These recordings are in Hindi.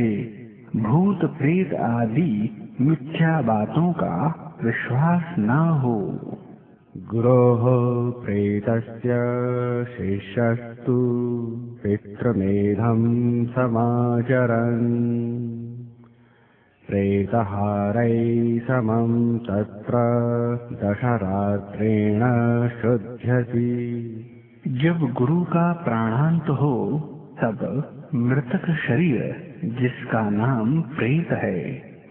जिसे भूत प्रेत आदि मिथ्या बातों का विश्वास न हो। गुरोः प्रेतस्य शिष्यस्तु पितृमेधं समाचरन् प्रेतहारै समं तत्र दशरात्रेण शुध्यति। जब गुरु का प्राणांत हो तब मृतक शरीर जिसका नाम प्रेत है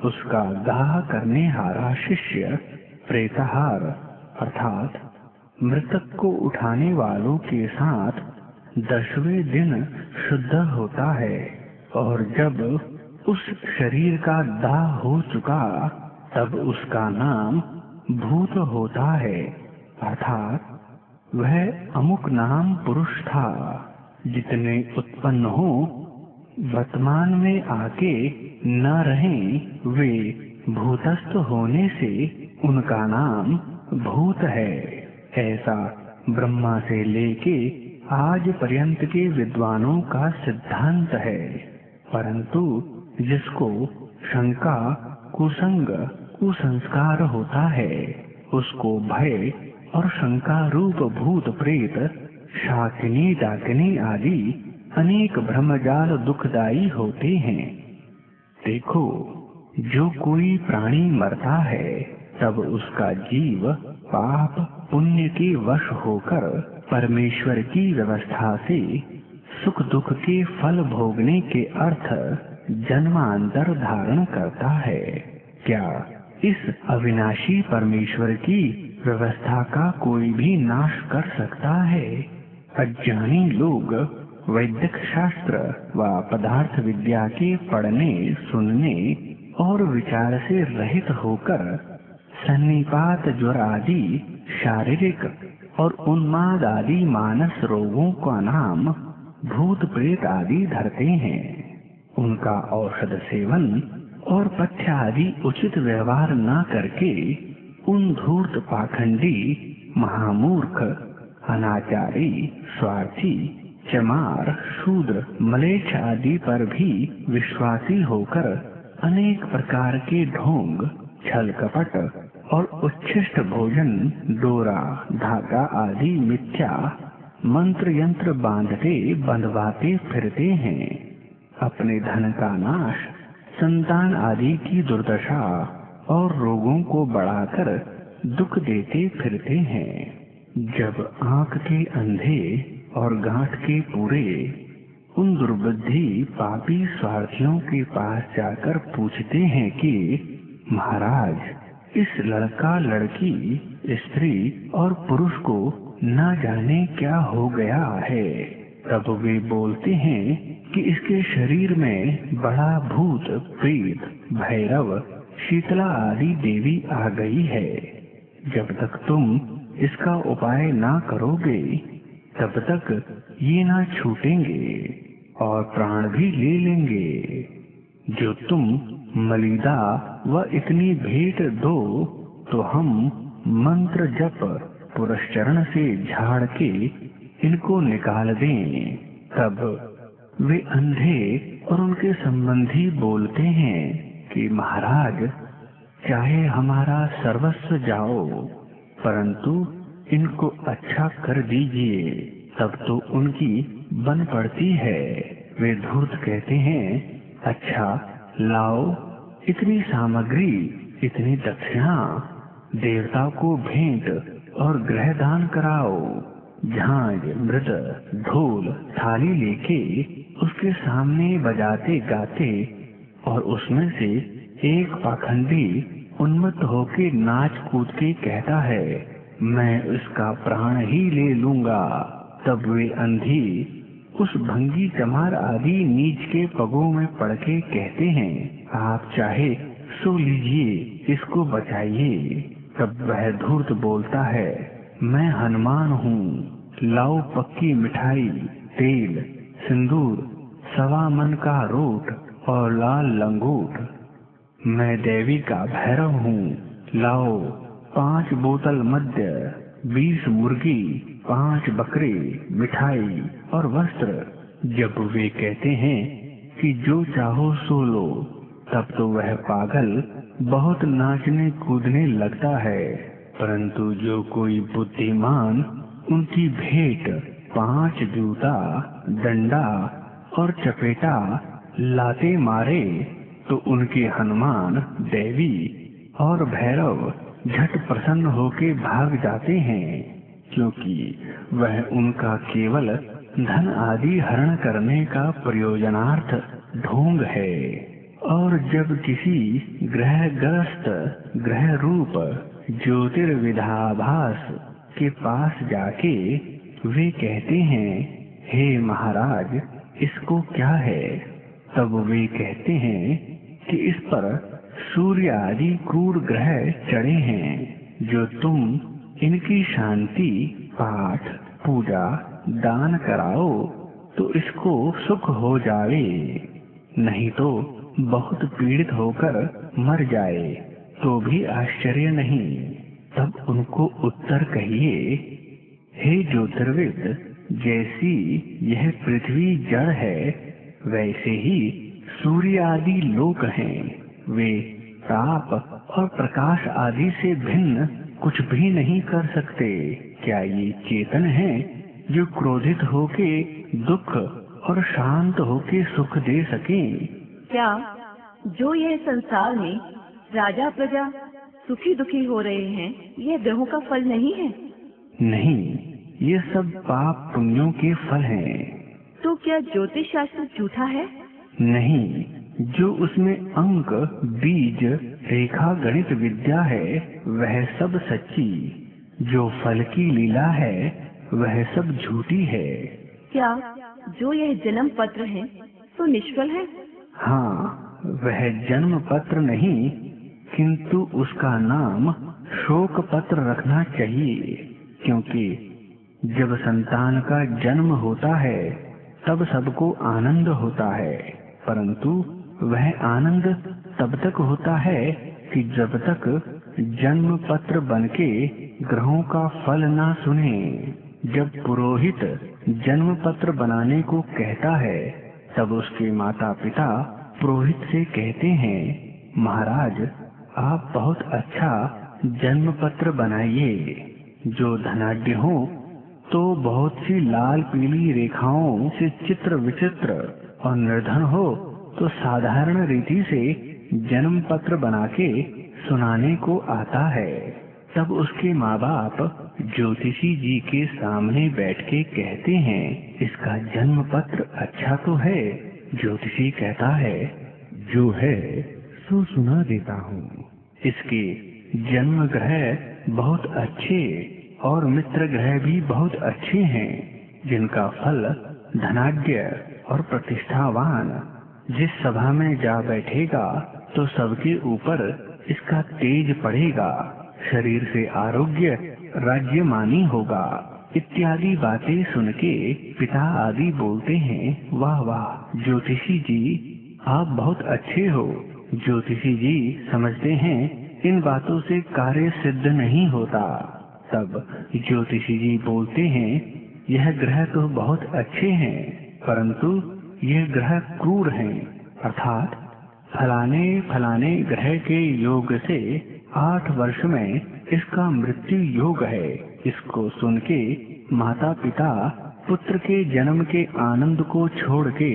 उसका दाह करने हारा शिष्य प्रेतहार अर्थात मृतक को उठाने वालों के साथ 10वें दिन शुद्ध होता है। और जब उस शरीर का दाह हो चुका तब उसका नाम भूत होता है अर्थात वह अमुक नाम पुरुष था। जितने उत्पन्न हो वर्तमान में आके न रहें वे भूतस्थ होने से उनका नाम भूत है। ऐसा ब्रह्मा से लेके आज पर्यंत के विद्वानों का सिद्धांत है। परंतु जिसको शंका कुसंग कुसंस्कार होता है उसको भय और शंका रूप भूत प्रेत शाकिनी डाकिनी आदि अनेक ब्रह्मजाल दुखदायी होते हैं। देखो, जो कोई प्राणी मरता है तब उसका जीव पाप पुण्य के वश होकर परमेश्वर की व्यवस्था से सुख दुख के फल भोगने के अर्थ जन्मांतर धारण करता है। क्या इस अविनाशी परमेश्वर की व्यवस्था का कोई भी नाश कर सकता है? अज्ञानी लोग वैदिक शास्त्र व पदार्थ विद्या के पढ़ने सुनने और विचार से रहित होकर सन्निपात ज्वर आदि शारीरिक और उन्माद आदि मानस रोगों का नाम भूत प्रेत आदि धरते हैं। उनका औषध सेवन और पथ्य आदि उचित व्यवहार न करके उन धूर्त पाखंडी महामूर्ख अनाचारी स्वार्थी चमार शूद्र मलेच्छ आदि पर भी विश्वासी होकर अनेक प्रकार के ढोंग छल कपट और उच्छिष्ट भोजन डोरा धागा आदि मिथ्या मंत्र यंत्र बांधते बंधवाते फिरते हैं। अपने धन का नाश संतान आदि की दुर्दशा और रोगों को बढ़ाकर दुख देते फिरते हैं। जब आंख के अंधे और गांठ के पूरे उन दुर्बुद्धि पापी स्वार्थियों के पास जाकर पूछते हैं कि महाराज इस लड़का लड़की स्त्री और पुरुष को न जाने क्या हो गया है, तब वे बोलते हैं कि इसके शरीर में बड़ा भूत प्रेत भैरव शीतला आदि देवी आ गई है। जब तक तुम इसका उपाय ना करोगे तब तक ये ना छूटेंगे और प्राण भी ले लेंगे। जो तुम मलिदा व इतनी भेंट दो तो हम मंत्र जप पुरस्चरण से झाड़ के इनको निकाल दें। तब वे अंधे और उनके संबंधी बोलते हैं कि महाराज चाहे हमारा सर्वस्व जाओ परंतु इनको अच्छा कर दीजिए। तब तो उनकी बन पड़ती है। वे धूर्त कहते हैं अच्छा लाओ इतनी सामग्री इतनी दक्षिणा देवता को भेंट और ग्रह दान कराओ। झांझ मृद ढोल थाली लेके उसके सामने बजाते गाते और उसमें से एक पाखंडी उन्मत्त होके नाच कूद के कहता है मैं इसका प्राण ही ले लूंगा। तब वे अंधी उस भंगी चमार आदि नीच के पगों में पड़ के कहते हैं आप चाहे सो लीजिए इसको बचाइए। तब वह धूर्त बोलता है मैं हनुमान हूँ, लाओ पक्की मिठाई तेल सिंदूर 1.25 मन का रोट और लाल लंगोट। मैं देवी का भैरव हूँ, लाओ 5 बोतल मद्य 20 मुर्गी 5 बकरे मिठाई और वस्त्र। जब वे कहते हैं कि जो चाहो सो लो, तब तो वह पागल बहुत नाचने कूदने लगता है। परंतु जो कोई बुद्धिमान उनकी भेंट 5 जूता, डंडा और चपेटा लाते मारे, तो उनके हनुमान, देवी और भैरव झट प्रसन्न होके भाग जाते हैं, क्योंकि वह उनका केवल धन आदि हरण करने का प्रयोजनार्थ ढोंग है। और जब किसी ग्रहग्रस्त ग्रह रूप ज्योतिर्विधाभास के पास जाके वे कहते हैं, हे महाराज, इसको क्या है? तब वे कहते हैं कि इस पर सूर्य आदि क्रूर ग्रह चढ़े हैं, जो तुम इनकी शांति, पाठ, पूजा, दान कराओ तो इसको सुख हो जावे, नहीं तो बहुत पीड़ित होकर मर जाए तो भी आश्चर्य नहीं। तब उनको उत्तर कहिए, हे ज्योतिर्विद, जैसी यह पृथ्वी जड़ है, वैसे ही सूर्य आदि लोक हैं। वे ताप और प्रकाश आदि से भिन्न कुछ भी नहीं कर सकते। क्या ये चेतन हैं जो क्रोधित होके दुख और शांत होके सुख दे सकें? क्या जो यह संसार में राजा प्रजा सुखी दुखी हो रहे हैं, यह ग्रहों का फल नहीं है? नहीं, ये सब पाप पुण्यों के फल हैं। तो क्या ज्योतिष शास्त्र झूठा है? नहीं, जो उसमें अंक, बीज, रेखा, गणित विद्या है, वह सब सच्ची। जो फल की लीला है, वह सब झूठी है। क्या जो यह जन्म पत्र है तो निष्फल है? हाँ, वह जन्म पत्र नहीं, किंतु उसका नाम शोक पत्र रखना चाहिए, क्योंकि जब संतान का जन्म होता है तब सबको आनंद होता है, परंतु वह आनंद तब तक होता है कि जब तक जन्म पत्र बनके ग्रहों का फल ना सुने। जब पुरोहित जन्म पत्र बनाने को कहता है, तब उसके माता पिता पुरोहित से कहते हैं, महाराज, आप बहुत अच्छा जन्म पत्र बनाइए। जो धनाढ्य हो तो बहुत सी लाल पीली रेखाओं से चित्र विचित्र, और निर्धन हो तो साधारण रीति से जन्म पत्र बना के सुनाने को आता है। तब उसके माँ बाप ज्योतिषी जी के सामने बैठ के कहते हैं, इसका जन्म पत्र अच्छा तो है? ज्योतिषी कहता है, जो है सो सुना देता हूँ। इसके जन्म ग्रह बहुत अच्छे और मित्र ग्रह भी बहुत अच्छे हैं, जिनका फल धनाढ्य और प्रतिष्ठावान जिस सभा में जा बैठेगा तो सबके ऊपर इसका तेज पड़ेगा, शरीर से आरोग्य राज्यमानी होगा। इत्यादि बातें सुन के पिता आदि बोलते हैं, वाह वाह ज्योतिषी जी, आप बहुत अच्छे हो। ज्योतिषी जी समझते हैं इन बातों से कार्य सिद्ध नहीं होता। तब ज्योतिषी जी बोलते हैं, यह ग्रह तो बहुत अच्छे हैं, परंतु यह ग्रह क्रूर हैं, अर्थात फलाने फलाने ग्रह के योग से 8 वर्ष में इसका मृत्यु योग है। इसको सुन के माता पिता पुत्र के जन्म के आनंद को छोड़ के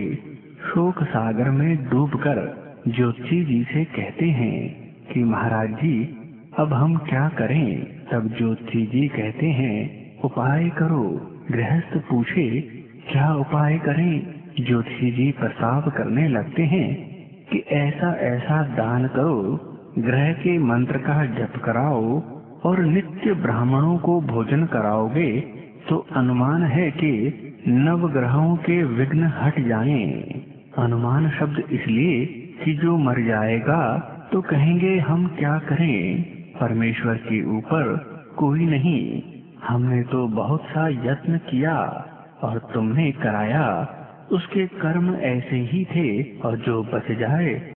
शोक सागर में डूबकर ज्योतिषी जी से कहते हैं कि महाराज जी, अब हम क्या करें? तब ज्योतिषी जी कहते हैं, उपाय करो। गृहस्थ पूछे, क्या उपाय करें? ज्योतिषी जी प्रस्ताव करने लगते हैं कि ऐसा ऐसा दान करो, ग्रह के मंत्र का जप कराओ और नित्य ब्राह्मणों को भोजन कराओगे तो अनुमान है कि नवग्रहों के विघ्न हट जाएं। अनुमान शब्द इसलिए कि जो मर जाएगा तो कहेंगे हम क्या करें, परमेश्वर के ऊपर कोई नहीं, हमने तो बहुत सा यत्न किया और तुमने कराया, उसके कर्म ऐसे ही थे, और जो बच जाए